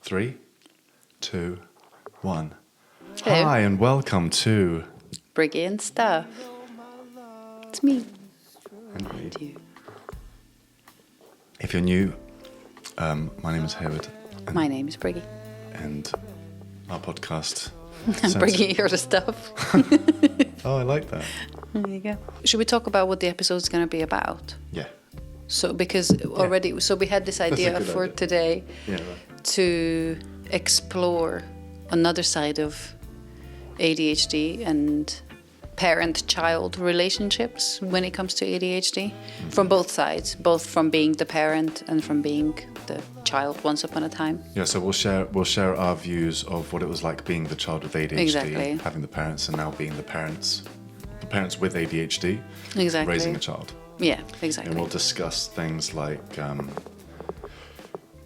3, 2, 1. Hello. Hi and welcome to Brigi and Stuff. It's me. and me. And you. If you're new, my name is Haywood. My name is Brigi. And our podcast. And Brigi, you're the stuff. Oh, I like that. There you go. Should we talk about what the episode is going to be about? Yeah. So, because already, so we had this idea good for idea. today Yeah. Right. to explore another side of ADHD and parent-child relationships when it comes to ADHD, from both sides, both from being the parent and from being the child once upon a time. Yeah, so we'll share our views of what it was like being the child with ADHD, Exactly. having the parents, and now being the parents with ADHD, Exactly. raising a child. Yeah, exactly. And we'll discuss things like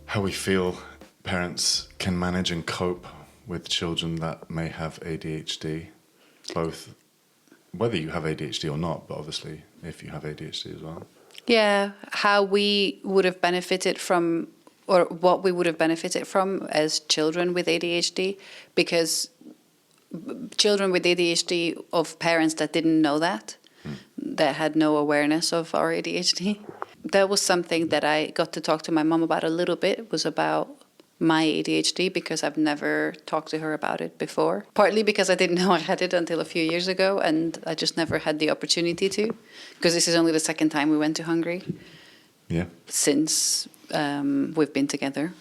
how we feel parents can manage and cope with children that may have ADHD, both whether you have ADHD or not, but obviously if you have ADHD as well. Yeah, how we would have benefited from, or what we would have benefited from as children with ADHD, because children with ADHD of parents that didn't know that, that had no awareness of our ADHD. That was something that I got to talk to my mom about a little bit, was about my ADHD, because I've never talked to her about it before. Partly because I didn't know I had it until a few years ago, and I just never had the opportunity to, because this is only the second time we went to Hungary. Yeah. Since we've been together.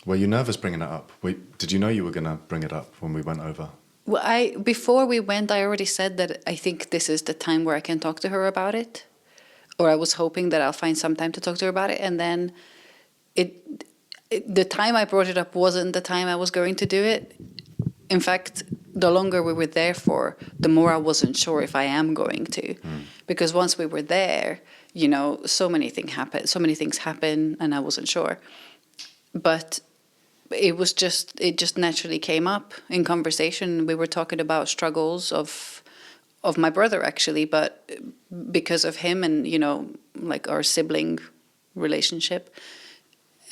Were you nervous bringing it up? Did you know you were going to bring it up when we went over? Well, before we went, I already said that I think this is the time where I can talk to her about it, or I was hoping that I'll find some time to talk to her about it, and then the time I brought it up wasn't the time I was going to do it. In fact, the longer we were there for, the more I wasn't sure if I am going to, because once we were there, you know, so many things happen, and I wasn't sure, but. It just naturally came up in conversation. We were talking about struggles of my brother, actually, but because of him and, you know, like our sibling relationship,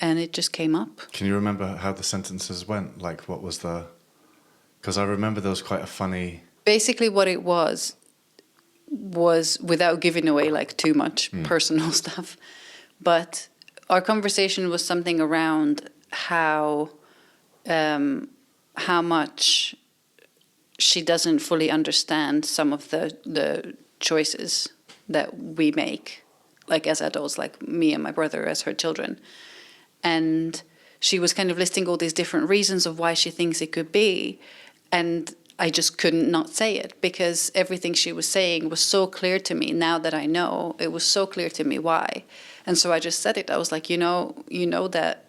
and it just came up. Can you remember how the sentences went? Like, what was the... Because I remember there was quite a funny... Basically what it was without giving away like too much personal stuff, but our conversation was something around how much she doesn't fully understand some of the choices that we make, like as adults, like me and my brother as her children. And she was kind of listing all these different reasons of why she thinks it could be, and I just couldn't not say it, because everything she was saying was so clear to me. Now that I know, it was so clear to me why. And so I just said it. I was like, you know that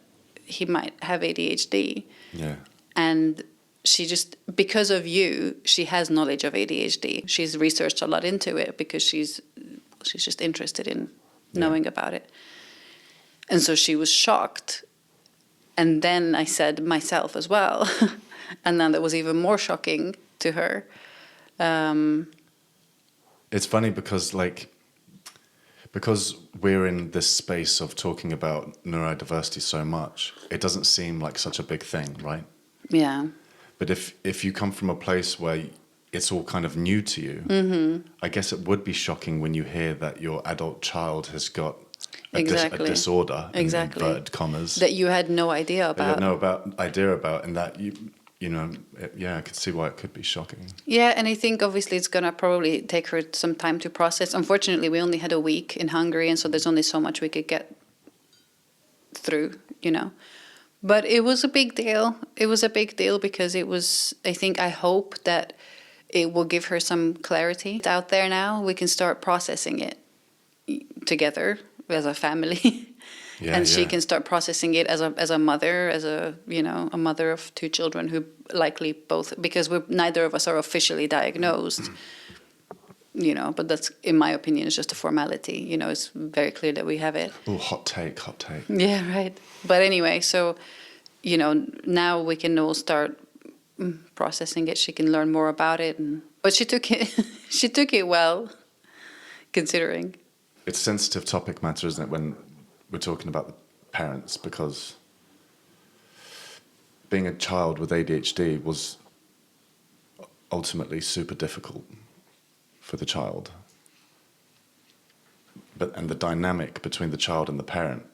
he might have ADHD. Yeah. And she just, because of you, she has knowledge of ADHD. She's researched a lot into it because she's just interested in knowing about it. And so she was shocked. And then I said myself as well. And then that was even more shocking to her. It's funny because we're in this space of talking about neurodiversity so much, it doesn't seem like such a big thing, right? Yeah. But if you come from a place where it's all kind of new to you, I guess it would be shocking when you hear that your adult child has got a disorder, in inverted commas, that you had no idea about. That you had no idea about, and that you know, I could see why it could be shocking. Yeah, and I think obviously it's going to probably take her some time to process. Unfortunately, we only had a week in Hungary, and so there's only so much we could get through, you know. But it was a big deal. It was a big deal because it was, I hope that it will give her some clarity. It's out there now. We can start processing it together as a family. And she can start processing it as a mother, a mother of two children who likely both, because neither of us are officially diagnosed, you know, but that's, in my opinion, is just a formality. You know, it's very clear that we have it. Oh, hot take. Yeah, right. But anyway, so, you know, now we can all start processing it. She can learn more about it. But she took it well, considering. It's a sensitive topic matter, isn't it, when we're talking about the parents, because being a child with ADHD was ultimately super difficult for the child. And the dynamic between the child and the parent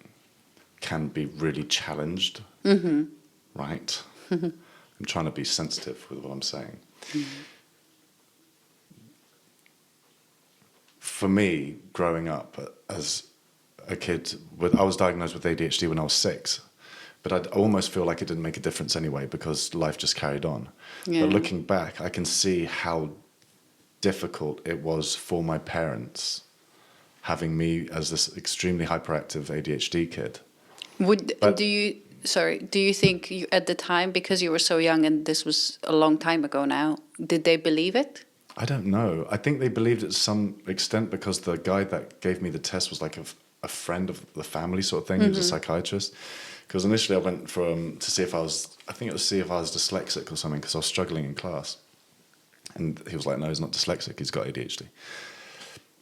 can be really challenged, right? I'm trying to be sensitive with what I'm saying. For me, growing up as a kid, I was diagnosed with ADHD when I was 6, but I almost feel like it didn't make a difference anyway because life just carried on. Yeah. But looking back, I can see how difficult it was for my parents having me as this extremely hyperactive ADHD kid. Do you think you, at the time, because you were so young and this was a long time ago now, did they believe it? I don't know. I think they believed it to some extent because the guy that gave me the test was like a friend of the family sort of thing. He was a psychiatrist. Because initially I went to see if I was dyslexic or something because I was struggling in class. And he was like, no, he's not dyslexic, he's got ADHD.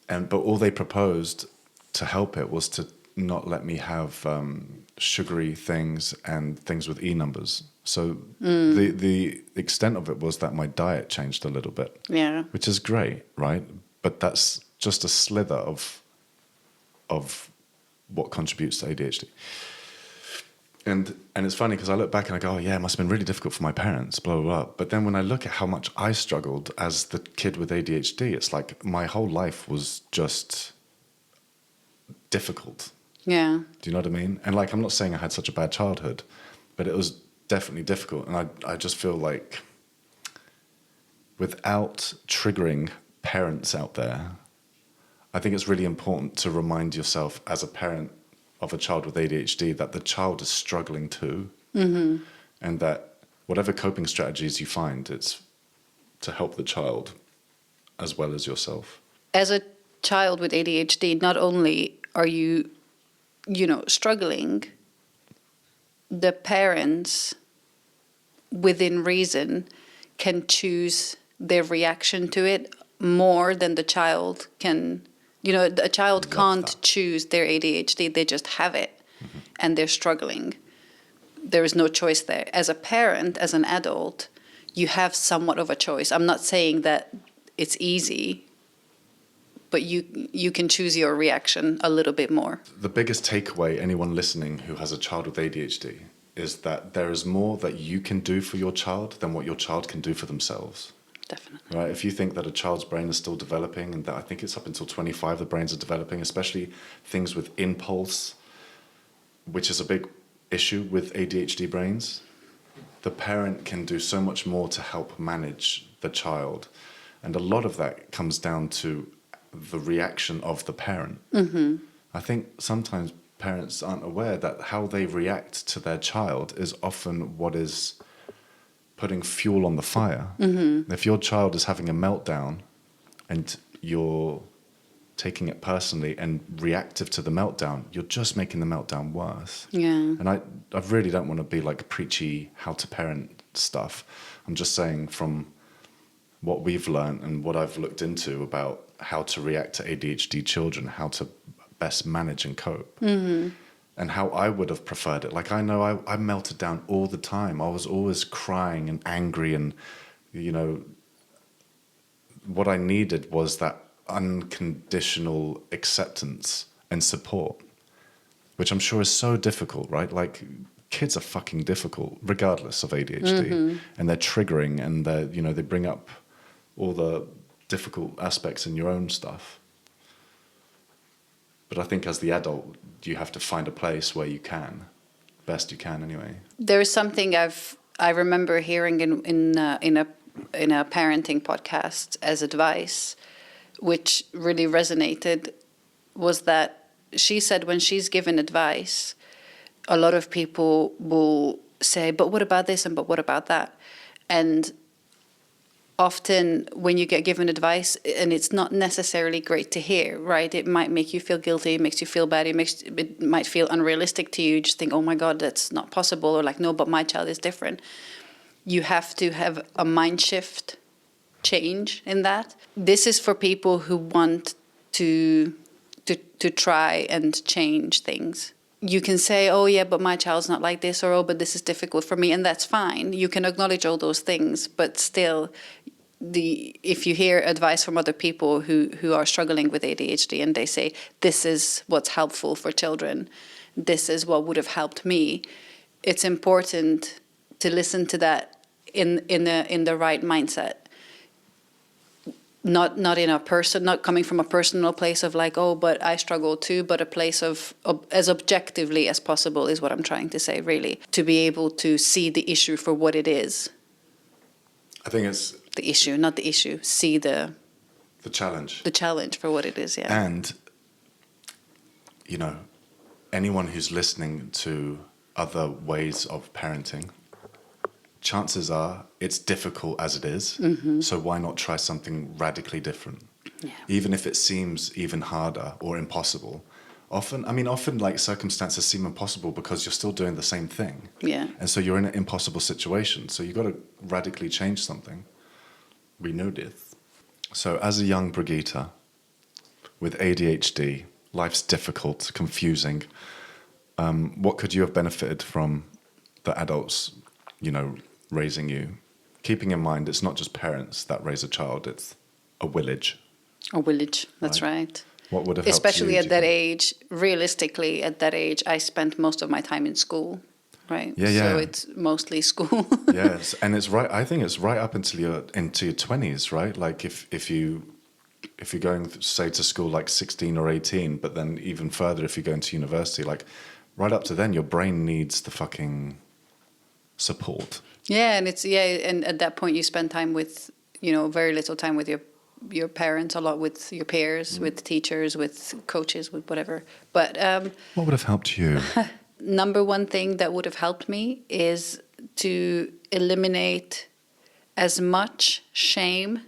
But all they proposed to help it was to not let me have sugary things and things with E numbers. So the extent of it was that my diet changed a little bit. Yeah. Which is great, right? But that's just a slither of what contributes to ADHD. And it's funny because I look back and I go, oh yeah, it must have been really difficult for my parents, blah, blah, blah. But then when I look at how much I struggled as the kid with ADHD, it's like my whole life was just difficult. Yeah. Do you know what I mean? And like, I'm not saying I had such a bad childhood, but it was definitely difficult. And I just feel like without triggering parents out there, I think it's really important to remind yourself as a parent of a child with ADHD that the child is struggling too, and that whatever coping strategies you find, it's to help the child as well as yourself. As a child with ADHD, not only are you struggling, the parents, within reason, can choose their reaction to it more than the child can. A child can't choose their ADHD, they just have it, and they're struggling. There is no choice there. As a parent, as an adult, you have somewhat of a choice. I'm not saying that it's easy, but you can choose your reaction a little bit more. The biggest takeaway, anyone listening who has a child with ADHD, is that there is more that you can do for your child than what your child can do for themselves. Definitely. Right? If you think that a child's brain is still developing, and that I think it's up until 25 the brains are developing, especially things with impulse, which is a big issue with ADHD brains, the parent can do so much more to help manage the child. And a lot of that comes down to the reaction of the parent. I think sometimes parents aren't aware that how they react to their child is often what is putting fuel on the fire. If your child is having a meltdown and you're taking it personally and reactive to the meltdown, you're just making the meltdown worse. Yeah. And I really don't want to be like preachy how to parent stuff. I'm just saying from what we've learned and what I've looked into about how to react to ADHD children, how to best manage and cope. And how I would have preferred it. Like, I know I melted down all the time. I was always crying and angry, and, what I needed was that unconditional acceptance and support, which I'm sure is so difficult, right? Like, kids are fucking difficult, regardless of ADHD. And they're triggering, and they bring up all the difficult aspects in your own stuff. But I think as the adult, you have to find a place where you can, best you can anyway. There is something I remember hearing in a parenting podcast as advice, which really resonated, was that she said when she's given advice, a lot of people will say, but what about this and but what about that? And often when you get given advice, and it's not necessarily great to hear, right? It might make you feel guilty, it makes you feel bad, it might feel unrealistic to you. You just think, oh my God, that's not possible. Or like, no, but my child is different. You have to have a mind shift change in that. This is for people who want to try and change things. you can say, oh yeah, but my child's not like this, or oh, but this is difficult for me, and that's fine. You can acknowledge all those things, but still, if you hear advice from other people who are struggling with ADHD and they say, this is what's helpful for children, this is what would have helped me, it's important to listen to that in the right mindset. Not coming from a personal place of like, oh, but I struggle too, but a place of as objectively as possible is what I'm trying to say, really, to be able to see the issue for what it is. I think it's the issue, not the issue. See the challenge. The challenge for what it is, yeah. And, you know, anyone who's listening to other ways of parenting, chances are it's difficult as it is. Mm-hmm. So why not try something radically different? Yeah. Even if it seems even harder or impossible. Often like circumstances seem impossible because you're still doing the same thing. Yeah. And so you're in an impossible situation. So you've got to radically change something. We know this. So as a young Brigitte with ADHD, life's difficult, confusing. What could you have benefited from the adults, you know, raising you? Keeping in mind, it's not just parents that raise a child, it's a village. A village, that's right. What would have helped especially you, at that age, realistically, at that age, I spent most of my time in school, right? Yeah, yeah. So it's mostly school. Yes, and it's right. I think it's right up until your 20s, right? Like if you're going, say, to school like 16 or 18, but then even further if you're going to university, like right up to then, your brain needs the fucking support. Yeah, and and at that point you spend time with, you know, very little time with your parents, a lot with your peers, with teachers, with coaches, with whatever. But what would have helped you? Number one thing that would have helped me is to eliminate as much shame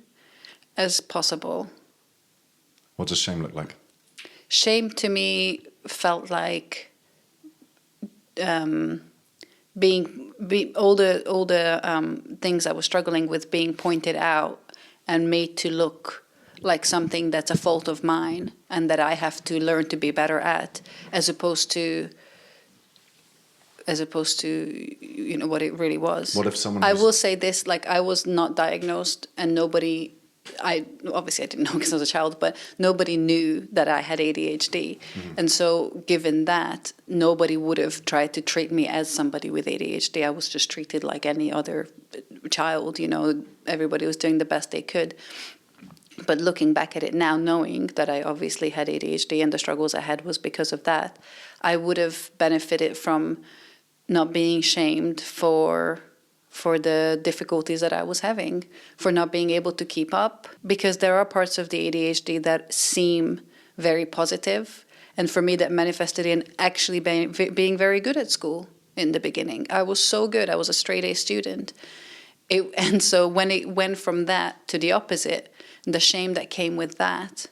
as possible. What does shame look like? Shame to me felt like all the things I was struggling with being pointed out and made to look like something that's a fault of mine and that I have to learn to be better at, as opposed to you know what it really was. What if someone? I will say this: like, I was not diagnosed, and nobody. I didn't know because I was a child, but nobody knew that I had ADHD. Mm-hmm. And so given that, nobody would have tried to treat me as somebody with ADHD. I was just treated like any other child, you know, everybody was doing the best they could. But looking back at it now, knowing that I obviously had ADHD and the struggles I had was because of that, I would have benefited from not being shamed for the difficulties that I was having, for not being able to keep up, because there are parts of the ADHD that seem very positive, and for me that manifested in actually being very good at school in the beginning. I was so good. I was a straight A student. And so when it went from that to the opposite, the shame that came with that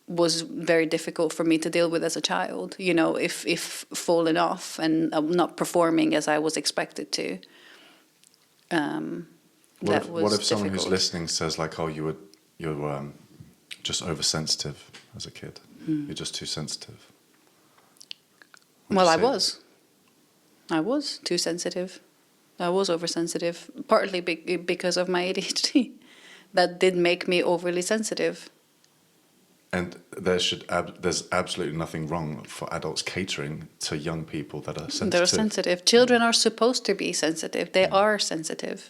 was very difficult for me to deal with as a child. You know, if falling off and not performing as I was expected to. What if someone who's listening says like, oh, you're just oversensitive as a kid? You're just too sensitive. Well, I was too sensitive. I was oversensitive, partly because of my ADHD. That did make me overly sensitive. And there's absolutely nothing wrong for adults catering to young people that are sensitive. They're sensitive. Children are supposed to be sensitive. They are sensitive.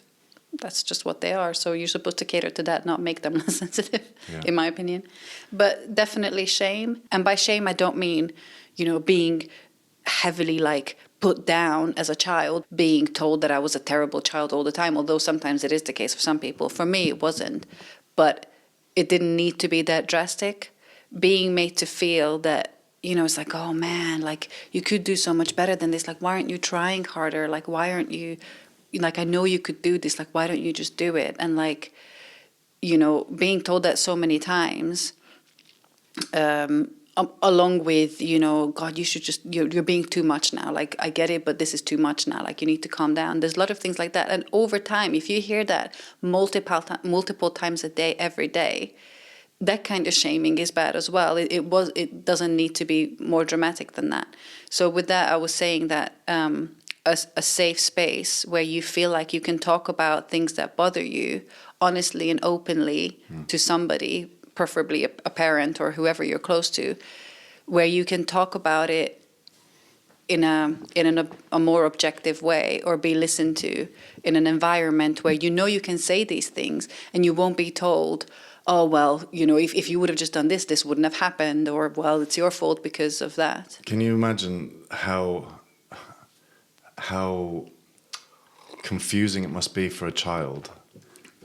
That's just what they are. So you're supposed to cater to that, not make them less sensitive, in my opinion. But definitely shame. And by shame, I don't mean, you know, being heavily like put down as a child, being told that I was a terrible child all the time, although sometimes it is the case for some people. For me, it wasn't. But it didn't need to be that drastic. Being made to feel that, you know, it's like, oh man, like you could do so much better than this. Like, why aren't you trying harder? Like, why aren't you, like, I know you could do this. Like, why don't you just do it? And like, you know, being told that so many times, along with, you know, God, you should just, you're being too much now. Like, I get it, but this is too much now. Like, you need to calm down. There's a lot of things like that. And over time, if you hear that multiple times a day, every day, that kind of shaming is bad as well. It doesn't need to be more dramatic than that. So with that, I was saying that a safe space where you feel like you can talk about things that bother you honestly and openly to somebody, preferably a parent or whoever you're close to, where you can talk about it in a more objective way, or be listened to in an environment where you know you can say these things and you won't be told, oh, well, you know, if you would have just done this, this wouldn't have happened, or, well, it's your fault because of that. Can you imagine how confusing it must be for a child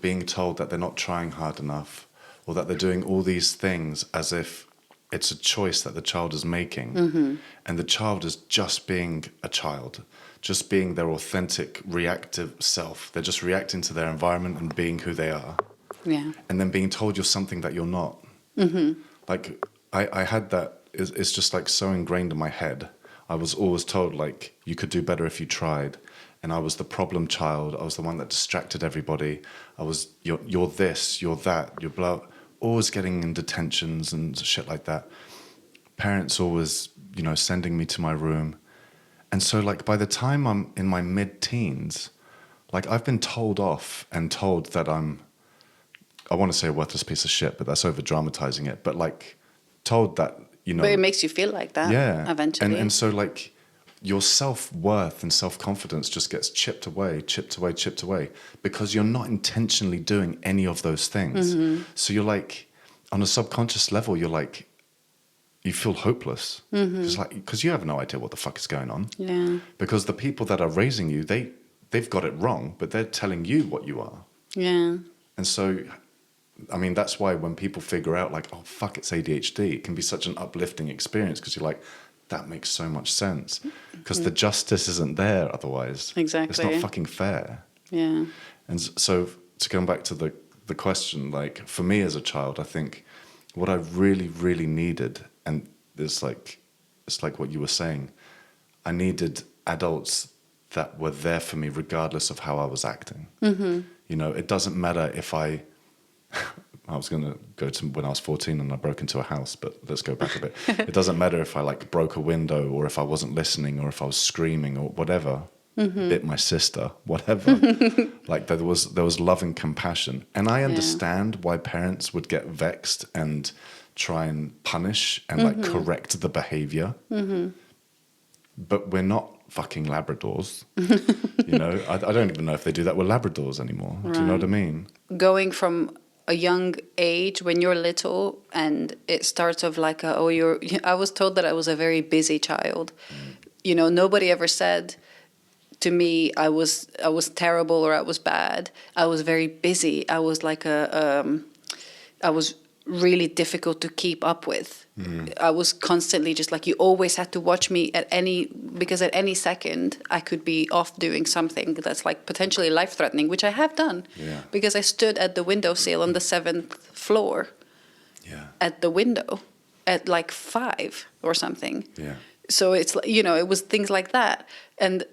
being told that they're not trying hard enough, or that they're doing all these things as if it's a choice that the child is making, and the child is just being a child, just being their authentic, reactive self. They're just reacting to their environment and being who they are. Yeah. And then being told you're something that you're not. Like, I had that, it's just like so ingrained in my head. I was always told, like, you could do better if you tried. And I was the problem child. I was the one that distracted everybody. I was, you're this, you're that, you're blah. Always getting in detentions and shit like that. Parents always, you know, sending me to my room. And so, like, by the time I'm in my mid-teens, like, I've been told off and told that I want to say a worthless piece of shit, but that's over-dramatizing it. But, like, told that, you know... But it makes you feel like that, eventually. And so, like, your self-worth and self-confidence just gets chipped away, because you're not intentionally doing any of those things. So you're like, on a subconscious level, you're like, you feel hopeless. Because you have no idea what the fuck is going on. Yeah. Because the people that are raising you, they've got it wrong, but they're telling you what you are. Yeah. And so, I mean, that's why when people figure out, like, oh, fuck, it's ADHD, it can be such an uplifting experience, because you're like, that makes so much sense. Because the justice isn't there otherwise. Exactly. It's not fucking fair. Yeah. And so, to come back to the question, like, for me as a child, I think what I really, really needed, and it's like what you were saying, I needed adults that were there for me regardless of how I was acting. You know, it doesn't matter if I was going to go to when I was 14 and I broke into a house, but let's go back a bit. It doesn't matter if I, like, broke a window, or if I wasn't listening, or if I was screaming, or whatever, bit my sister, whatever. Like, there was love and compassion. And I understand why parents would get vexed and try and punish and, like, correct the behavior. But we're not fucking Labradors. You know, I don't even know if they do that with Labradors anymore. Right. Do you know what I mean? Going from a young age, when you're little, and it starts off like I was told that I was a very busy child. You know, nobody ever said to me I was terrible or I was bad. I was very busy. I was like I was really difficult to keep up with. I was constantly just like, you always had to watch me because at any second I could be off doing something that's, like, potentially life-threatening, which I have done. Because I stood at the windowsill on the 7th floor at the window at like 5 or something. So it's, you know, it was things like that. And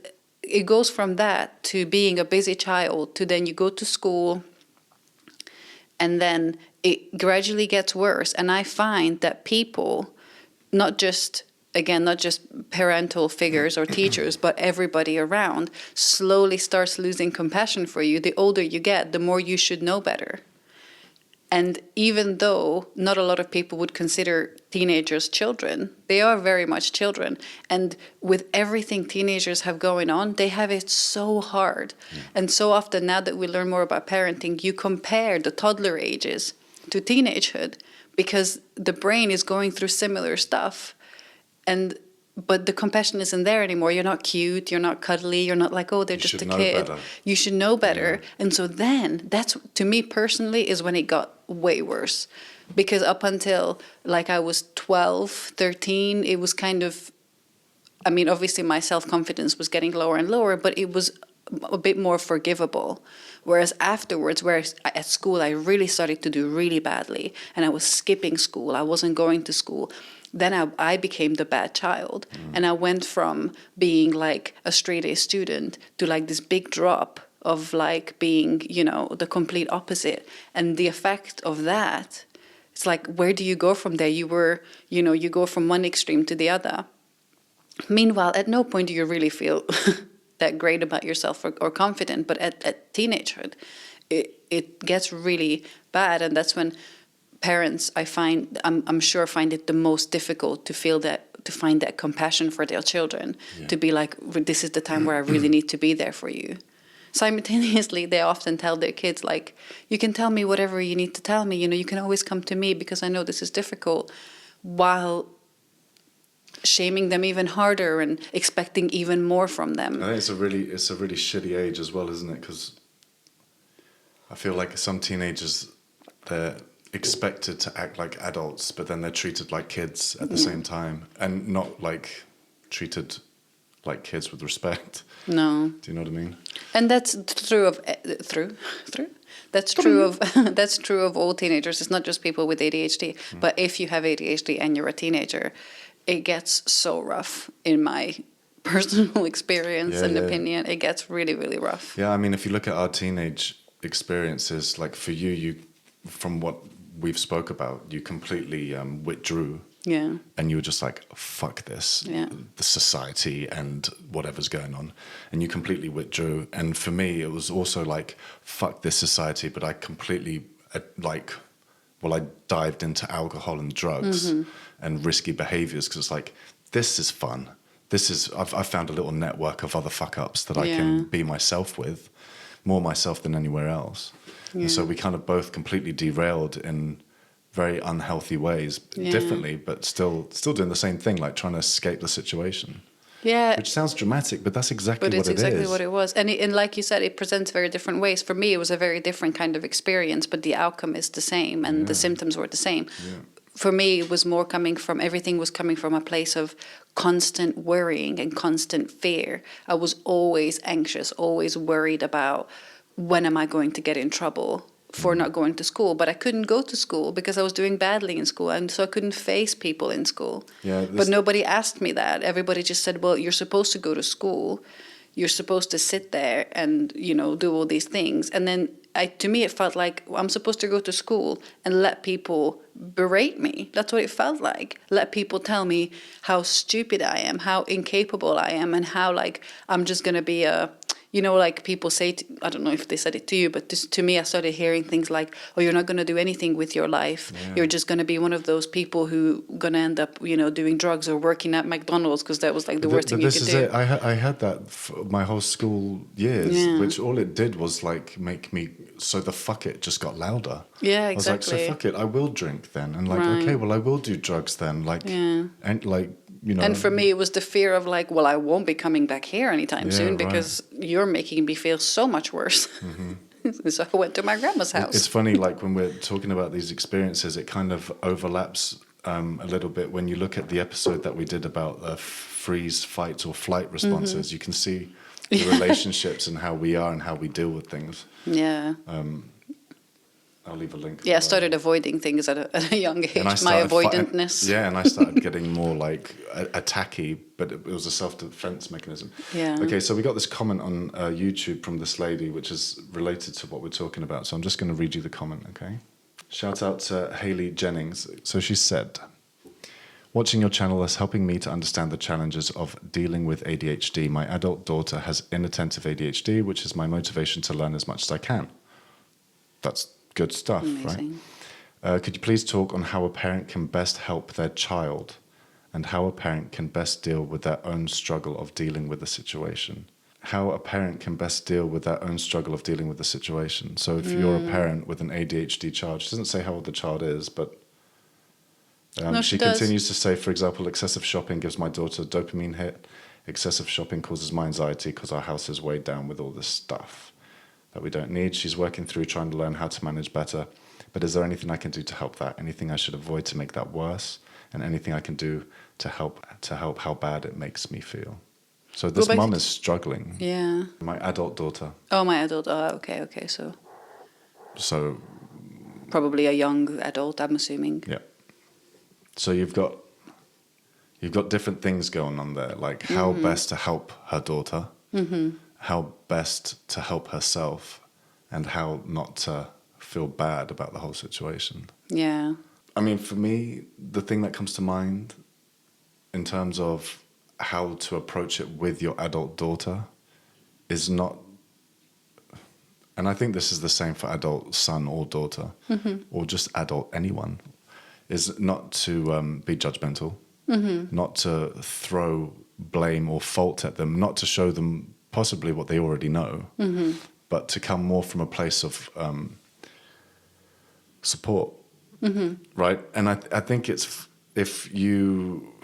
it goes from that to being a busy child to then you go to school, and then it gradually gets worse. And I find that people, not just parental figures or teachers, but everybody around, slowly starts losing compassion for you. The older you get, the more you should know better. And even though not a lot of people would consider teenagers children, they are very much children. And with everything teenagers have going on, they have it so hard. And so often, now that we learn more about parenting, you compare the toddler ages to teenagehood, because the brain is going through similar stuff. But the compassion isn't there anymore. You're not cute, you're not cuddly, you're not like, oh, they're just a kid. You should know better. And so then, that's, to me personally, is when it got way worse. Because up until, like, I was 12, 13, it was kind of, I mean, obviously my self-confidence was getting lower and lower, but it was a bit more forgivable. Whereas afterwards, at school, I really started to do really badly. And I was skipping school. I wasn't going to school. Then I became the bad child. And I went from being like a straight A student to like this big drop of like being, you know, the complete opposite. And the effect of that It's like, where do you go from there? You go from one extreme to the other. Meanwhile, at no point do you really feel that great about yourself or confident. But at teenagehood, it gets really bad. And that's when parents, I'm sure, find it the most difficult to find that compassion for their children, to be like, this is the time where I really need to be there for you. Simultaneously, they often tell their kids, like, you can tell me whatever you need to tell me, you can always come to me because I know this is difficult, while shaming them even harder and expecting even more from them. I think it's a really shitty age as well, isn't it? Because I feel like some teenagers, they're expected to act like adults, but then they're treated like kids at the same time, and not like treated like kids with respect. No. Do you know what I mean? And that's true of That's true of all teenagers. It's not just people with ADHD. But if you have ADHD and you're a teenager, it gets so rough, in my personal experience and opinion. It gets really, really rough. Yeah, I mean, if you look at our teenage experiences, like for you, from what we've spoke about, you completely withdrew. Yeah. And you were just like, fuck this, the society and whatever's going on. And you completely withdrew. And for me, it was also like, fuck this society. But I completely, I dived into alcohol and drugs and risky behaviors, because it's like, this is fun. I've found a little network of other fuck-ups that I can be myself with, more myself than anywhere else. Yeah. And so we kind of both completely derailed in very unhealthy ways, differently, but still doing the same thing, like trying to escape the situation. Yeah. Which sounds dramatic, but that's exactly what it is. But it's exactly what it was. And like you said, it presents very different ways. For me, it was a very different kind of experience, but the outcome is the same, and the symptoms were the same. Yeah. For me, it was more everything was coming from a place of constant worrying and constant fear. I was always anxious, always worried about, when am I going to get in trouble for not going to school? But I couldn't go to school because I was doing badly in school, and so I couldn't face people in school. Yeah, but nobody asked me that. Everybody just said, well, you're supposed to go to school, you're supposed to sit there and do all these things. And then to me it felt like, I'm supposed to go to school and let people berate me. That's what it felt like. Let people tell me how stupid I am, how incapable I am, and how I'm just going to be a, people say, I don't know if they said it to you, but to me, I started hearing things like, oh, you're not going to do anything with your life. Yeah. You're just going to be one of those people who going to end up, doing drugs or working at McDonald's, because that was the worst thing you could do. This is it. I had that for my whole school years, which all it did was make me, so the fuck it just got louder. Yeah, exactly. I was like, so fuck it, I will drink then. And okay, well, I will do drugs then. And for me, it was the fear of well, I won't be coming back here anytime soon because you're making me feel so much worse. Mm-hmm. So I went to my grandma's house. It's funny, when we're talking about these experiences, it kind of overlaps a little bit when you look at the episode that we did about freeze, fight, or flight responses. Mm-hmm. You can see the relationships and how we are and how we deal with things. Yeah. I'll leave a link. Yeah, I started avoiding things at a young age. My avoidantness. And I started getting more attacky, but it was a self-defense mechanism. Yeah. Okay, so we got this comment on YouTube from this lady, which is related to what we're talking about. So I'm just going to read you the comment, okay? Shout out to HAYLEY Jennings. So she said, watching your channel is helping me to understand the challenges of dealing with ADHD. My adult daughter has inattentive ADHD, which is my motivation to learn as much as I can. That's good stuff. Amazing. Right? Could you please talk on how a parent can best help their child and how a parent can best deal with their own struggle of dealing with the situation? How a parent can best deal with their own struggle of dealing with the situation. So if you're a parent with an ADHD child, she doesn't say how old the child is, but she continues to say, for example, excessive shopping gives my daughter a dopamine hit. Excessive shopping causes my anxiety because our house is weighed down with all this stuff that we don't need. She's working through trying to learn how to manage better. But is there anything I can do to help that? Anything I should avoid to make that worse? And anything I can do to help how bad it makes me feel? So this mum is struggling. Yeah. My adult daughter. Oh, my adult. Oh, okay. So probably a young adult, I'm assuming. Yeah. So you've got different things going on there, like how best to help her daughter. Mm-hmm. How best to help herself, and how not to feel bad about the whole situation. Yeah. I mean, for me, the thing that comes to mind in terms of how to approach it with your adult daughter is not, and I think this is the same for adult son or daughter, or just adult anyone, is not to be judgmental, not to throw blame or fault at them, not to show them possibly what they already know, but to come more from a place of support, right? And I think it's, if you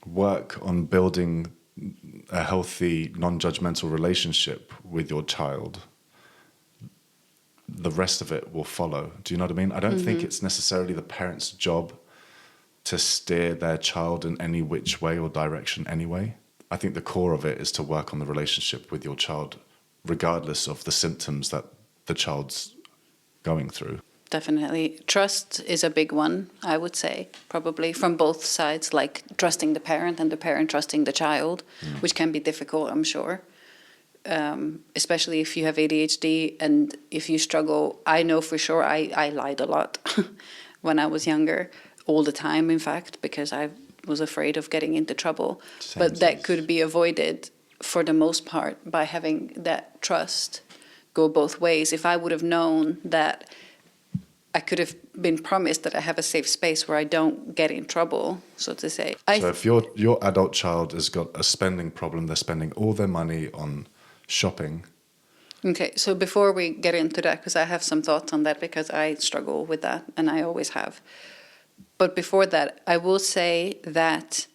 work on building a healthy, non-judgmental relationship with your child, the rest of it will follow. Do you know what I mean? I don't think it's necessarily the parent's job to steer their child in any which way or direction anyway. I think the core of it is to work on the relationship with your child, regardless of the symptoms that the child's going through. Definitely. Trust is a big one, I would say, probably from both sides, like trusting the parent and the parent trusting the child, which can be difficult, I'm sure. Especially if you have ADHD and if you struggle. I know for sure I lied a lot when I was younger, all the time, in fact, because I was afraid of getting into trouble. But that could be avoided for the most part by having that trust go both ways. If I would have known that I could have been promised that I have a safe space where I don't get in trouble, so to say. So if your adult child has got a spending problem, they're spending all their money on shopping. Okay, so before we get into that, because I have some thoughts on that, because I struggle with that, and I always have. But before that, I will say that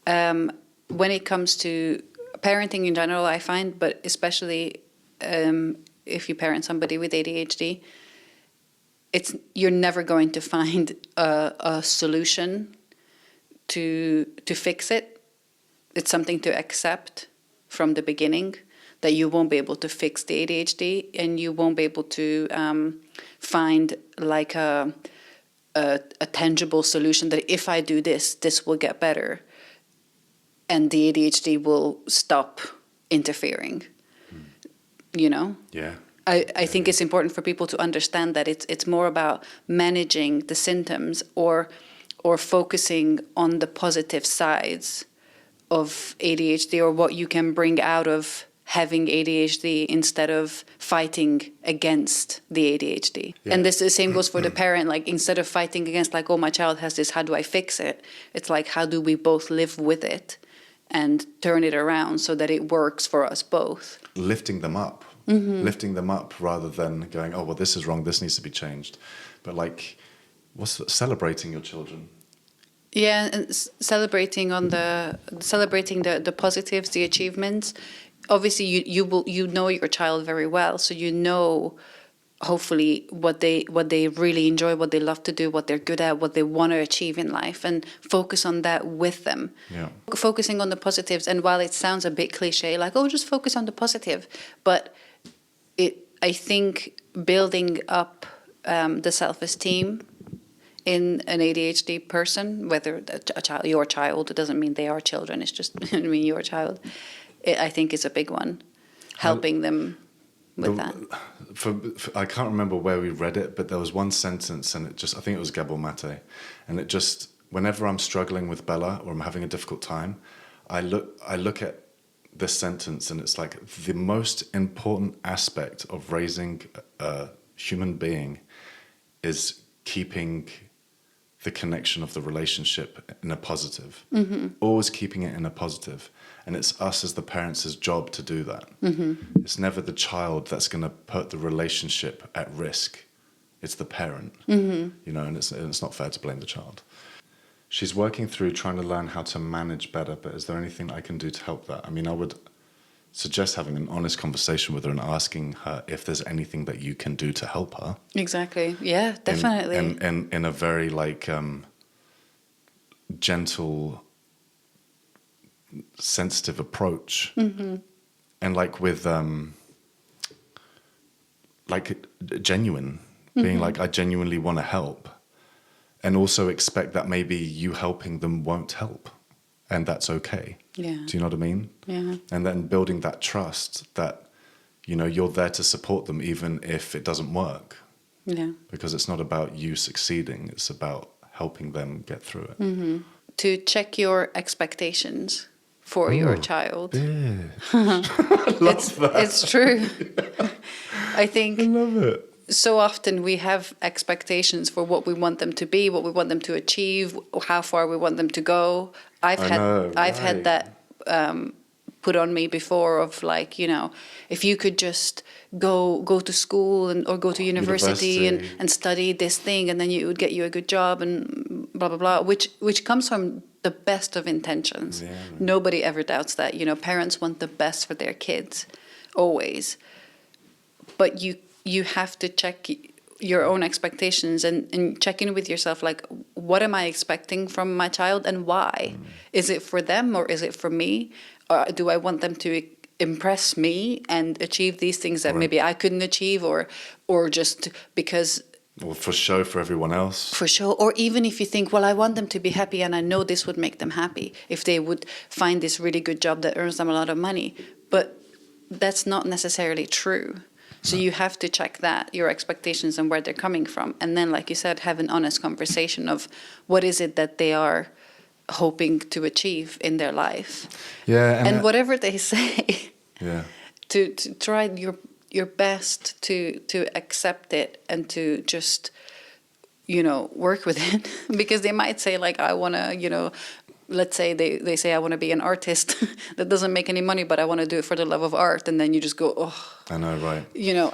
when it comes to parenting in general, I find, but especially if you parent somebody with ADHD, you're never going to find a solution to fix it. It's something to accept from the beginning, that you won't be able to fix the ADHD, and you won't be able to find like a tangible solution that if I do this, this will get better, and the ADHD will stop interfering. You know? Yeah. I think it's important for people to understand that it's more about managing the symptoms or focusing on the positive sides of ADHD, or what you can bring out of having ADHD instead of fighting against the ADHD. Yeah. And this the same goes for the parent. Like, instead of fighting against, like, oh, my child has this, how do I fix it? It's like, how do we both live with it and turn it around so that it works for us both? Lifting them up. Lifting them up rather than going, oh, well, this is wrong, this needs to be changed. But like, celebrating your children? Yeah, and celebrating the positives, the achievements. Obviously, you know your child very well, so you know, hopefully, what they really enjoy, what they love to do, what they're good at, what they want to achieve in life, and focus on that with them. Yeah. Focusing on the positives, and while it sounds a bit cliche, like, oh, just focus on the positive, but I think building up the self-esteem in an ADHD person, whether a child, your child, it doesn't mean they are children, it's just, I mean, your child, I think is a big one, helping them with that. I can't remember where we read it, but there was one sentence, and I think it was Gabor Mate, and it just, whenever I'm struggling with Bella or I'm having a difficult time, I look at this sentence, and it's like, the most important aspect of raising a human being is keeping the connection of the relationship in a positive. Always keeping it in a positive. And it's us as the parents' job to do that. It's never the child that's going to put the relationship at risk. It's the parent. You know, and it's not fair to blame the child. She's working through trying to learn how to manage better, but is there anything I can do to help that? I mean, I would suggest having an honest conversation with her and asking her if there's anything that you can do to help her. Exactly. Yeah, definitely. And in a very, like, gentle, sensitive approach. And like with, like, genuine, being like, I genuinely want to help. And also expect that maybe you helping them won't help. And that's okay. Yeah. Do you know what I mean? Yeah. And then building that trust that, you know, you're there to support them even if it doesn't work. Yeah. Because it's not about you succeeding, it's about helping them get through it. Mm-hmm. To check your expectations for your child. Yeah. I love that. It's true. I think I love it. so often we have expectations for what we want them to be, what we want them to achieve, how far we want them to go. I've had that put on me before of like, you know, if you could just go to school or go to university. And study this thing, and then it would get you a good job and blah blah blah, which comes from the best of intentions. Yeah. Nobody ever doubts that. You know, parents want the best for their kids always, but you have to check your own expectations and check in with yourself, like, what am I expecting from my child and why? Is it for them or is it for me? Or do I want them to impress me and achieve these things that maybe I couldn't achieve, or just because... Or for show for everyone else. For show, or even if you think, well, I want them to be happy and I know this would make them happy if they would find this really good job that earns them a lot of money. But that's not necessarily true. So you have to check that, your expectations and where they're coming from. And then, like you said, have an honest conversation of what is it that they are hoping to achieve in their life. Yeah. And whatever they say, to try your best to accept it and to just, you know, work with it. Because they might say, like, I want to, you know, let's say they say, I want to be an artist that doesn't make any money, but I want to do it for the love of art. And then you just go, oh. I know, right. You know.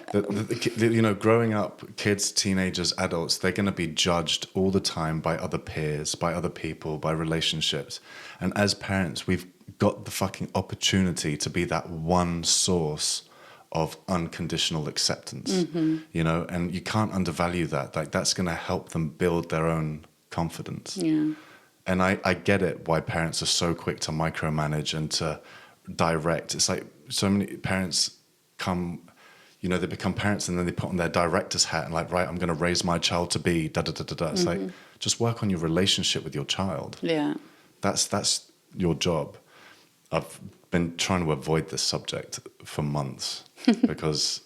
You know, growing up, kids, teenagers, adults, they're going to be judged all the time by other peers, by other people, by relationships. And as parents, we've got the fucking opportunity to be that one source of unconditional acceptance, you know, and you can't undervalue that. Like, that's going to help them build their own confidence. Yeah. And I get it why parents are so quick to micromanage and to direct. It's like so many parents come, you know, they become parents and then they put on their director's hat and like, right, I'm going to raise my child to be da-da-da-da-da. It's like, just work on your relationship with your child. Yeah. That's your job. I've been trying to avoid this subject for months because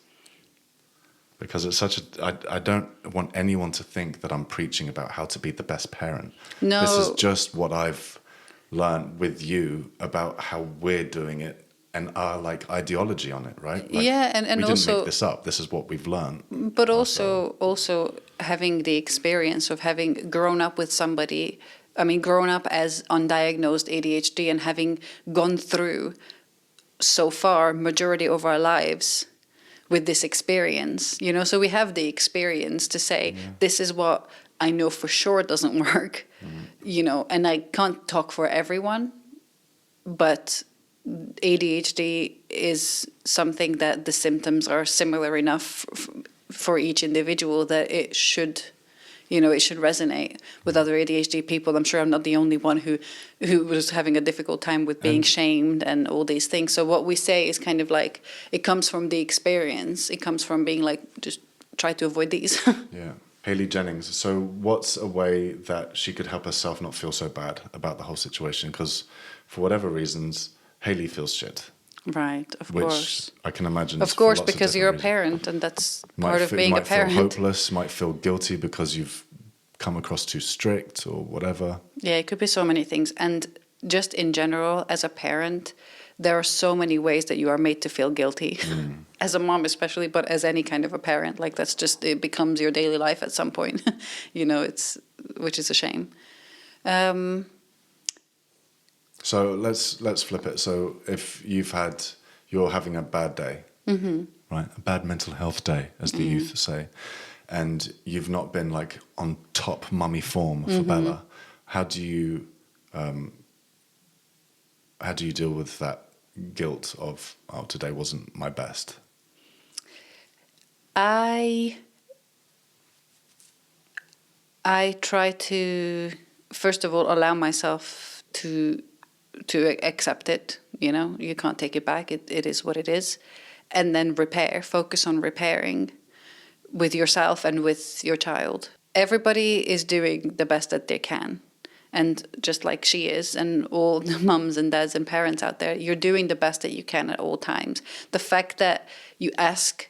it's such a... I don't want anyone to think that I'm preaching about how to be the best parent. No. This is just what I've learned with you about how we're doing it and our, like, ideology on it, right? Like, yeah, and we also... didn't make this up. This is what we've learned. But also having the experience of having grown up with somebody... I mean, grown up as undiagnosed ADHD and having gone through so far majority of our lives with this experience, you know, so we have the experience to say, this is what I know for sure doesn't work, you know, and I can't talk for everyone, but ADHD is something that the symptoms are similar enough for each individual that it should... You know, it should resonate with other ADHD people. I'm sure I'm not the only one who was having a difficult time with being shamed and all these things. So what we say is kind of like, it comes from the experience. It comes from being like, just try to avoid these. Yeah. Hayley Jennings. So what's a way that she could help herself not feel so bad about the whole situation? Because for whatever reasons, Hayley feels shit. Right, of course. I can imagine. Of course, because you're a parent, and that's part of being a parent. Might feel hopeless, might feel guilty because you've come across too strict or whatever. Yeah, it could be so many things. And just in general, as a parent, there are so many ways that you are made to feel guilty. As a mom especially, but as any kind of a parent. Like, that's just, it becomes your daily life at some point. You know, which is a shame. So let's flip it. So if you're having a bad day, right? A bad mental health day, as the youth say, and you've not been like on top mummy form for Bella, how do you deal with that guilt of, oh, today wasn't my best? I try to, first of all, allow myself to accept it. You know, you can't take it back. It is what it is. And then focus on repairing with yourself and with your child. Everybody is doing the best that they can. And just like she is, and all the mums and dads and parents out there, you're doing the best that you can at all times. The fact that you ask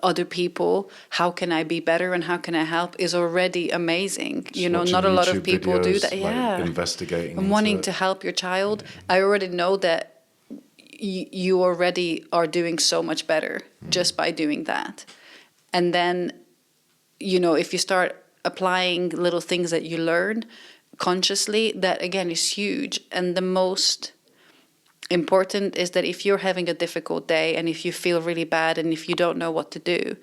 other people, how can I be better and how can I help, is already amazing. Just Not a lot of YouTube people do videos, that. like investigating And wanting to help your child. I already know that you already are doing so much better just by doing that. And then, if you start applying little things that you learn consciously, that again is huge. And the most important is that if you're having a difficult day and if you feel really bad and if you don't know what to do,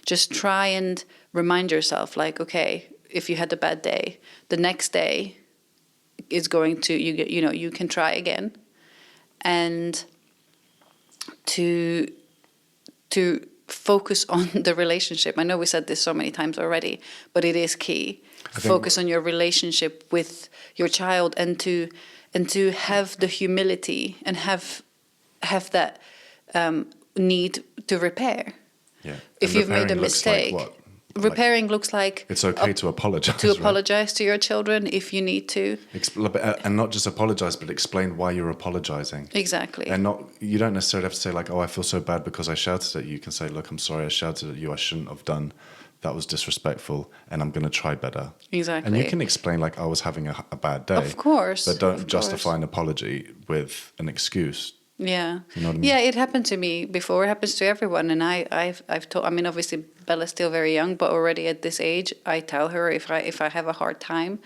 just try and remind yourself, like, okay, if you had a bad day, the next day is going to, you can try again. And to focus on the relationship. I know we said this so many times already, but it is key. Focus on your relationship with your child, and to have the humility and have that need to repair. Yeah. If you've made a mistake. Like what? Repairing looks like it's okay to apologize. To apologize to your children if you need to. And not just apologize, but explain why you're apologizing. Exactly. And you don't necessarily have to say like, oh, I feel so bad because I shouted at you. You can say, look, I'm sorry I shouted at you. I shouldn't have done. That was disrespectful, and I'm going to try better. Exactly. And you can explain like, I was having a bad day. Of course. But don't justify an apology with an excuse. Yeah. You know what I mean? Yeah, it happened to me before. It happens to everyone. And I've told, obviously Bella's still very young, but already at this age, I tell her if I have a hard time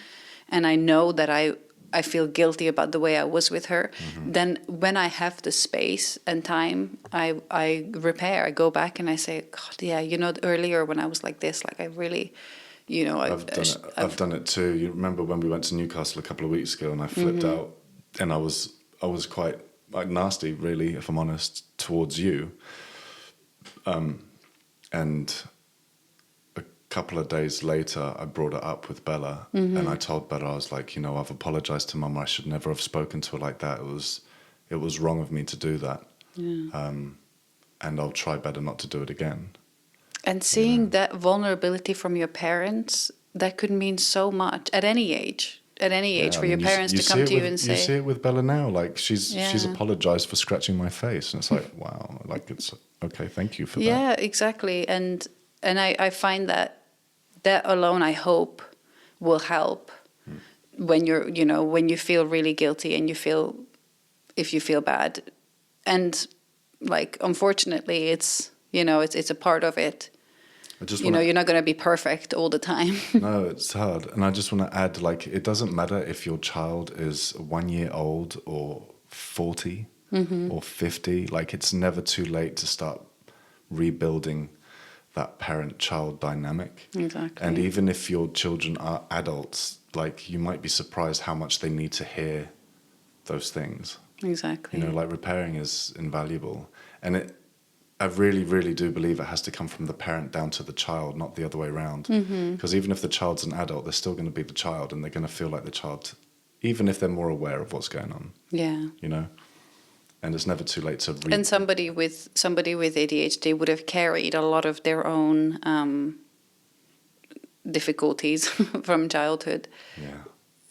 and I know that I feel guilty about the way I was with her, then when I have the space and time, I repair. I go back and I say, God, yeah, earlier when I was like this, like I really, I've done it too. You remember when we went to Newcastle a couple of weeks ago and I flipped out, and I was quite like nasty, really, if I'm honest, towards you. And a couple of days later, I brought it up with Bella, and I told Bella, I was like, I've apologized to Mum. I should never have spoken to her like that. It was wrong of me to do that. Yeah. And I'll try better not to do it again. And seeing that vulnerability from your parents, that could mean so much at any age. At any age, for your parents to come to you and say... You see it with Bella now. Like, she's apologized for scratching my face. And it's like, wow, like, it's okay, thank you for that. Yeah, exactly. And I find that alone, I hope, will help when when you feel really guilty and if you feel bad. And, like, unfortunately, it's a part of it. You're not going to be perfect all the time. No, it's hard. And I just want to add, like, it doesn't matter if your child is 1 year old or 40 or 50. Like, it's never too late to start rebuilding that parent-child dynamic. Exactly. And even if your children are adults, like, you might be surprised how much they need to hear those things. Exactly. Like, repairing is invaluable. And I really, really do believe it has to come from the parent down to the child, not the other way around. Because even if the child's an adult, they're still going to be the child, and they're going to feel like the child, even if they're more aware of what's going on. Yeah. And it's never too late to read. And somebody with ADHD would have carried a lot of their own difficulties from childhood. Yeah.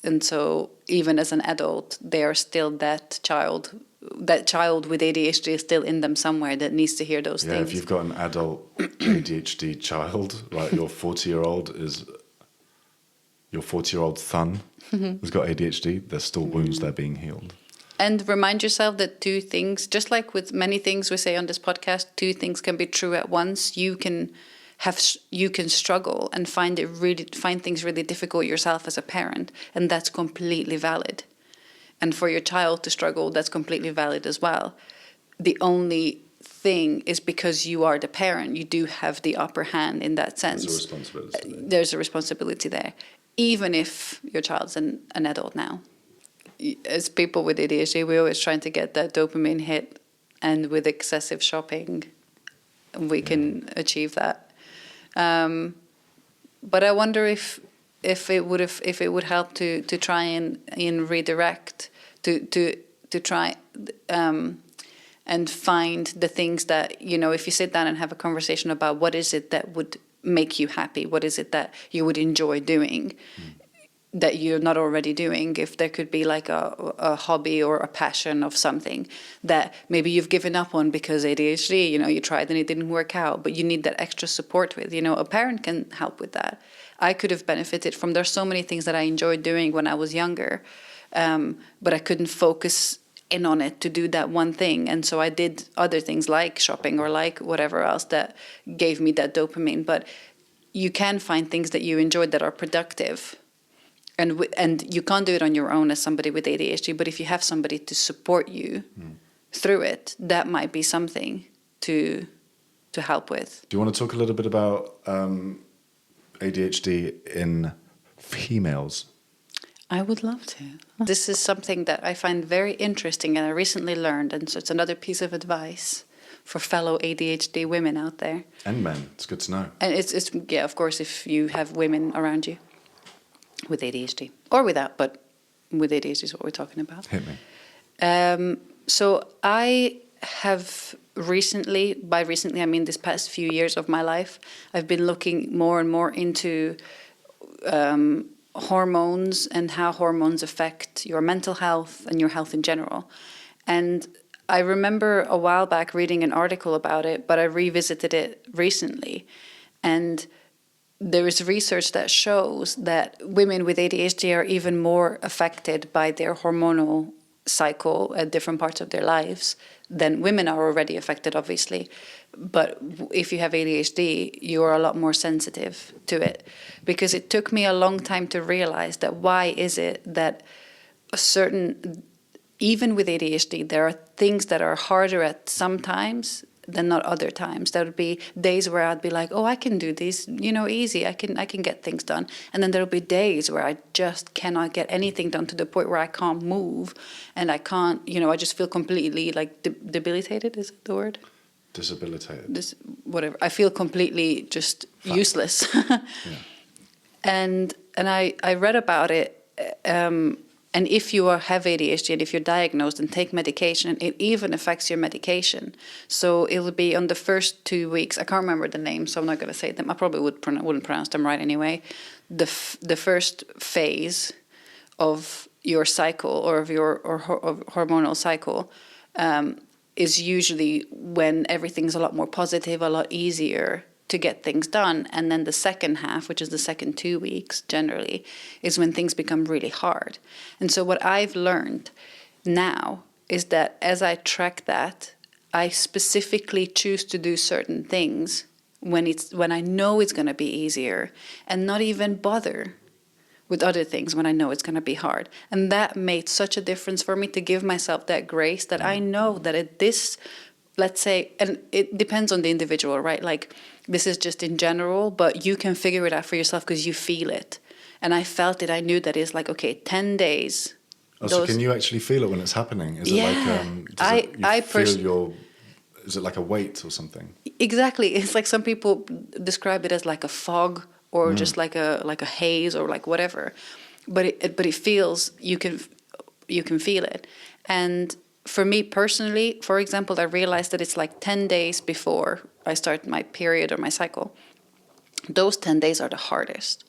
And so even as an adult, they are still that child. That child with ADHD is still in them somewhere that needs to hear those things. Yeah, if you've got an adult ADHD child, right, your 40-year-old son who's got ADHD, there's still wounds that are being healed. And remind yourself that two things, just like with many things we say on this podcast, two things can be true at once. You can struggle and find things really difficult yourself as a parent, and that's completely valid. And for your child to struggle, that's completely valid as well. The only thing is, because you are the parent, you do have the upper hand in that sense. There's a responsibility. There's a responsibility there, even if your child's an adult now. As people with ADHD, we're always trying to get that dopamine hit, and with excessive shopping, we can achieve that. But I wonder if it would help to try and redirect, to try and find the things that, if you sit down and have a conversation about what is it that would make you happy, what is it that you would enjoy doing, that you're not already doing, if there could be like a hobby or a passion of something that maybe you've given up on because ADHD, you tried and it didn't work out, but you need that extra support with, a parent can help with that. I could have benefited from, there's so many things that I enjoyed doing when I was younger, but I couldn't focus in on it to do that one thing. And so I did other things like shopping or like whatever else that gave me that dopamine. But you can find things that you enjoyed that are productive. And you can't do it on your own as somebody with ADHD, but if you have somebody to support you through it, that might be something to help with. Do you want to talk a little bit about ADHD in females? I would love to. This is something that I find very interesting and I recently learned, and so it's another piece of advice for fellow ADHD women out there. And men, it's good to know. And it's yeah, of course, if you have women around you with ADHD, or without, but with ADHD is what we're talking about. Hit me. So I have recently, by recently I mean this past few years of my life, I've been looking more and more into hormones and how hormones affect your mental health and your health in general. And I remember a while back reading an article about it, but I revisited it recently. And there is research that shows that women with ADHD are even more affected by their hormonal cycle at different parts of their lives than women are already affected, obviously. But if you have ADHD, you are a lot more sensitive to it. Because it took me a long time to realize that why is it that even with ADHD, there are things that are harder at some times than not other times. There would be days where I'd be like, oh, I can do this, easy. I can get things done. And then there'll be days where I just cannot get anything done, to the point where I can't move and I can't, I just feel completely like debilitated. Is it the word? Disabilitated. Whatever. I feel completely just useless. Yeah. And I read about it. And if you have ADHD and if you're diagnosed and take medication, it even affects your medication. So it will be on the first 2 weeks. I can't remember the name, so I'm not going to say them. I probably wouldn't pronounce them right anyway. The first phase of your cycle or of your hormonal cycle is usually when everything's a lot more positive, a lot easier to get things done. And then the second half, which is the second 2 weeks generally, is when things become really hard. And so what I've learned now is that as I track that, I specifically choose to do certain things when I know it's going to be easier, and not even bother with other things when I know it's going to be hard. And that made such a difference for me, to give myself that grace that I know that at this, let's say, and it depends on the individual, right? Like, this is just in general, but you can figure it out for yourself because you feel it. And I felt it. I knew that it's like, okay, 10 days. So can you actually feel it when it's happening? Is it is it like a weight or something? Exactly. It's like some people describe it as like a fog, or just like a haze, or like whatever. But it feels, you can feel it. And for me personally, for example, I realized that it's like 10 days before I start my period or my cycle. Those 10 days are the hardest.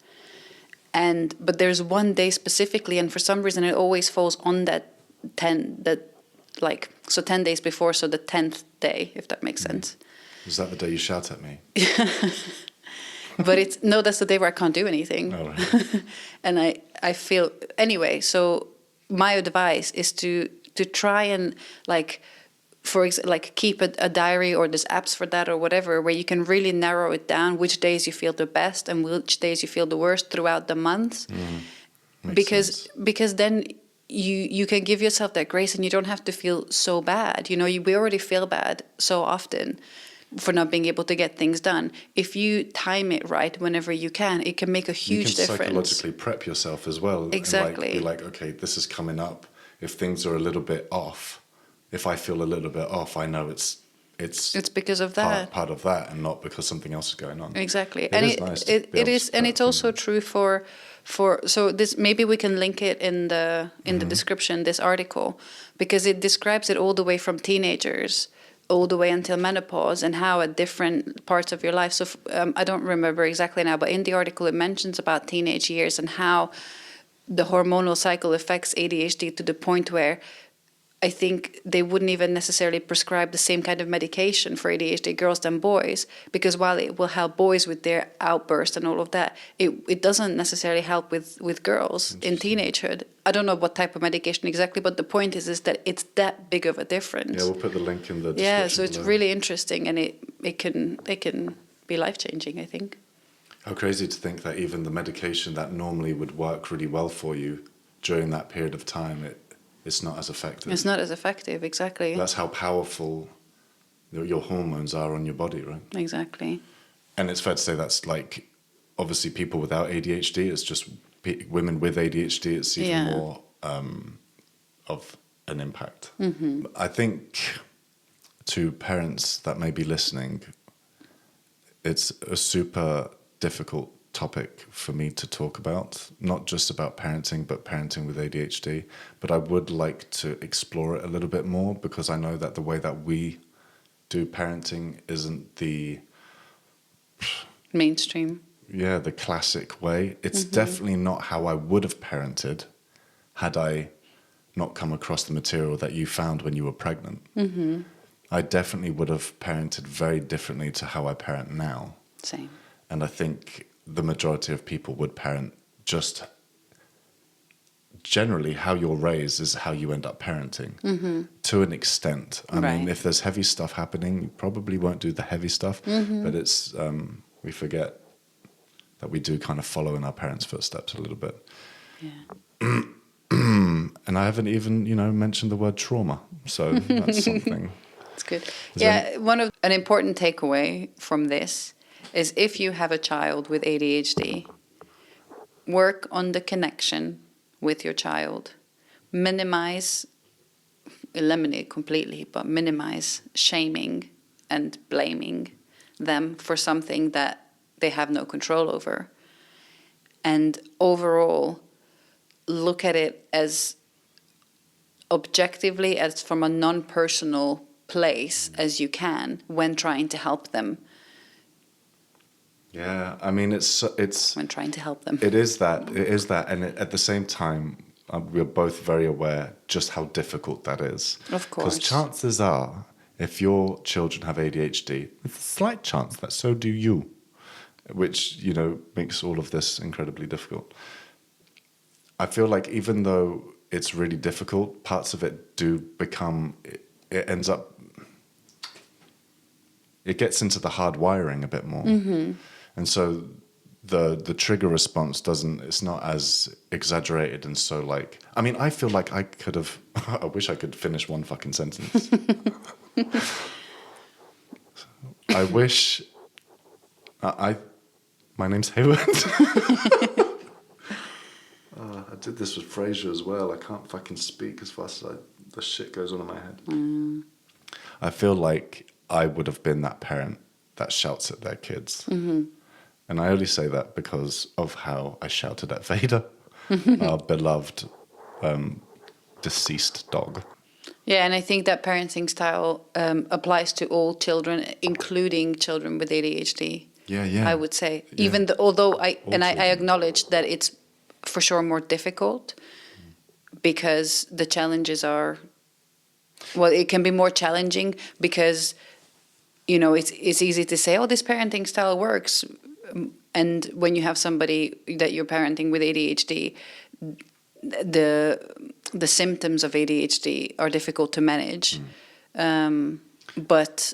But there's one day specifically, and for some reason it always falls on that 10 days before, so the 10th day, if that makes sense. Is that the day you shout at me? But that's the day where I can't do anything. Oh, right. And I feel, anyway, so my advice is to try and keep a diary, or there's apps for that or whatever, where you can really narrow it down which days you feel the best and which days you feel the worst throughout the month. Because then you can give yourself that grace, and you don't have to feel so bad. We already feel bad so often for not being able to get things done. If you time it right whenever you can, it can make a huge difference. You can psychologically prep yourself as well. Exactly. And be like, okay, this is coming up. If things are a little bit off, if I feel a little bit off, I know it's because of that, part of that, and not because something else is going on. Exactly. It is, and it's also true for so this, maybe we can link it in the description, this article, because it describes it all the way from teenagers all the way until menopause, and how at different parts of your life. So I don't remember exactly now, but in the article it mentions about teenage years and how the hormonal cycle affects ADHD to the point where I think they wouldn't even necessarily prescribe the same kind of medication for ADHD girls than boys, because while it will help boys with their outburst and all of that, it doesn't necessarily help with girls in teenagehood. I don't know what type of medication exactly, but the point is that it's that big of a difference. Yeah, we'll put the link in the description. Yeah, so it's really interesting, and it can be life-changing, I think. How crazy to think that even the medication that normally would work really well for you during that period of time, it's not as effective. It's not as effective, exactly. That's how powerful your hormones are on your body, right? Exactly. And it's fair to say that's like, obviously people without ADHD, it's just women with ADHD, it's even more of an impact. Mm-hmm. I think to parents that may be listening, it's a super difficult topic for me to talk about, not just about parenting, but parenting with ADHD. But I would like to explore it a little bit more, because I know that the way that we do parenting isn't the mainstream. Yeah, the classic way. It's definitely not how I would have parented had I not come across the material that you found when you were pregnant. Mm-hmm. I definitely would have parented very differently to how I parent now. Same. And I think the majority of people would parent just generally how you're raised is how you end up parenting to an extent. I mean, if there's heavy stuff happening, you probably won't do the heavy stuff, but it's we forget that we do kind of follow in our parents' footsteps a little bit. Yeah. And I haven't even, mentioned the word trauma. So that's something. That's good. An important takeaway from this is, if you have a child with ADHD, work on the connection with your child. Eliminate completely, but minimize shaming and blaming them for something that they have no control over. And overall, look at it as objectively, as from a non-personal place as you can when trying to help them. Yeah, I mean, it's when trying to help them. It is that, and at the same time, we're both very aware just how difficult that is. Of course. Because chances are, if your children have ADHD, there's a slight chance that so do you, which, makes all of this incredibly difficult. I feel like even though it's really difficult, parts of it do become, it gets into the hard wiring a bit more. Mm-hmm. And so the trigger response it's not as exaggerated, and so I feel like I could have, I wish I could finish one fucking sentence. I wish, my name's Haywood. I did this with Frasier as well. I can't fucking speak as fast as the shit goes on in my head. Mm. I feel like I would have been that parent that shouts at their kids. Mm-hmm. And I only say that because of how I shouted at Vader, our beloved deceased dog. Yeah, and I think that parenting style applies to all children, including children with ADHD. Yeah. I would say, although I acknowledge that it's for sure more difficult, because the challenges are, it can be more challenging because, it's easy to say, this parenting style works. And when you have somebody that you're parenting with ADHD, the symptoms of ADHD are difficult to manage. But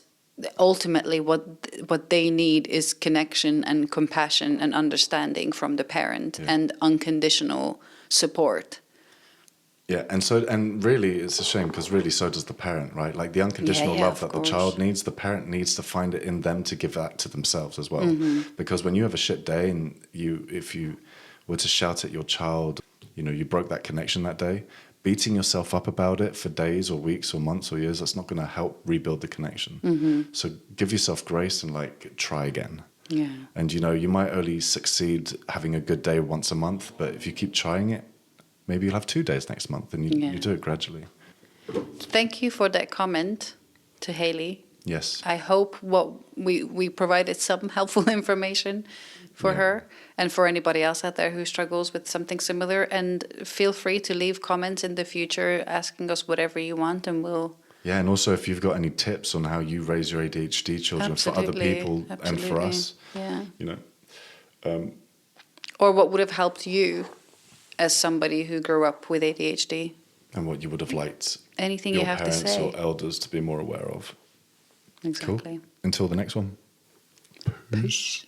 ultimately what they need is connection and compassion and understanding from the parent, and unconditional support. Yeah, and really it's a shame, because really so does the parent, right? Like the unconditional love that the child needs, the parent needs to find it in them to give that to themselves as well. Mm-hmm. Because when you have a shit day and if you were to shout at your child, you broke that connection that day, beating yourself up about it for days or weeks or months or years, that's not going to help rebuild the connection. Mm-hmm. So give yourself grace and try again. Yeah. And you might only succeed having a good day once a month, but if you keep trying it, maybe you'll have 2 days next month, and you do it gradually. Thank you for that comment to Hayley. Yes. I hope what we provided some helpful information for her and for anybody else out there who struggles with something similar. And feel free to leave comments in the future asking us whatever you want, and we'll... Yeah, and also if you've got any tips on how you raise your ADHD children for other people and for us, you know. Or what would have helped you as somebody who grew up with ADHD. And what you would have liked anything your you have to parents say. or elders to be more aware of. Exactly. Cool. Until the next one. Peace.